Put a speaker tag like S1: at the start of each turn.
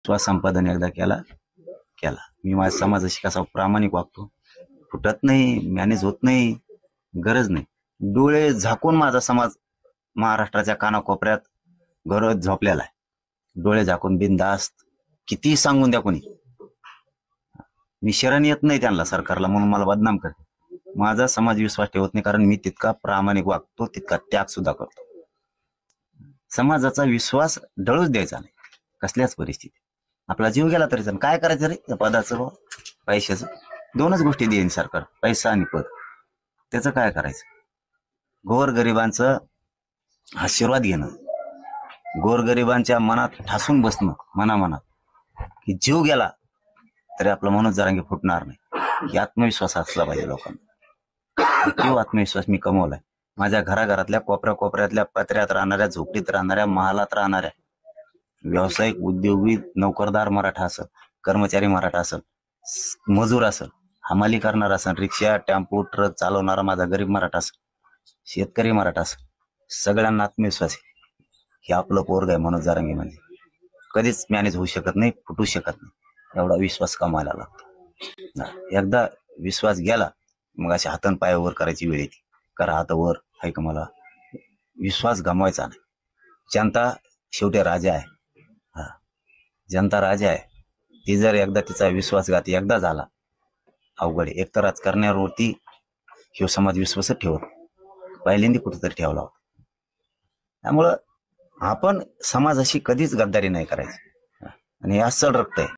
S1: स्वसंपादन एकदा केला केला मी माझ्या समाजाशी कसा प्रामाणिक वागतो, फुटत नाही, मॅनेज होत नाही, गरज नाही. डोळे झाकून माझा समाज महाराष्ट्राच्या कानाकोपऱ्यात गरज झोपलेला आहे. डोळे झाकून बिनधास्त कितीही सांगून द्या कोणी, मी शरण येत नाही त्यांना, सरकारला, म्हणून मला बदनाम करते. माझा समाज विश्वास ठेवत नाही, कारण मी तितका प्रामाणिक वागतो, तितका त्याग सुद्धा करतो. समाजाचा विश्वास डळूच द्यायचा नाही कसल्याच परिस्थितीत. आपला जीव गेला तरी चालेल, काय करायचं रे त्या पदाचं पैशाचं? दोनच गोष्टी देईन सरकार, पैसा आणि पद. त्याचं काय करायचं? गोरगरिबांचं आशीर्वाद घेणं, गोरगरिबांच्या मनात ठासून बसणं, मनामनात की जीव गेला तरी आपला मनोज जरांगे फुटणार नाही, ही आत्मविश्वास असला पाहिजे लोकांना. तो आत्मविश्वास मी कमवलाय. माझ्या घराघरातल्या कोपऱ्या कोपऱ्यातल्या पत्र्यात राहणाऱ्या, झोपडीत राहणाऱ्या, महालात राहणाऱ्या व्यावसायिक, उद्योगी, नोकरदार मराठा असेल, कर्मचारी मराठा असेल, मजूर असेल, हमाली करणार असेल, रिक्षा, टेम्पो, ट्रक चालवणारा माझा गरीब मराठा असेल, शेतकरी मराठा असेल, सगळ्यांना आत्मविश्वास आहे हे आपलं पोरग आहे मनोज जरांगे. म्हणजे कधीच मॅनेज होऊ शकत नाही, फुटू शकत नाही, एवढा विश्वास कमायला लागतो. एकदा विश्वास गेला मग अशा हातन पाय वर करायची वेळ येते. करा हात वर, आहे का? मला विश्वास गमवायचा नाही. जनता शेवटी राजा आहे. जनता राजा आहे. ती जर एकदा तिचा विश्वासघाती एकदा झाला, अवघड आहे. एक तर राजकारण्यावरती ह्यो समाज विश्वासच ठेवत, पहिल्यांदा कुठेतरी ठेवला होता. त्यामुळं आपण समाजाशी कधीच गद्दारी नाही करायची. आणि हे अस्सल रक्त आहे.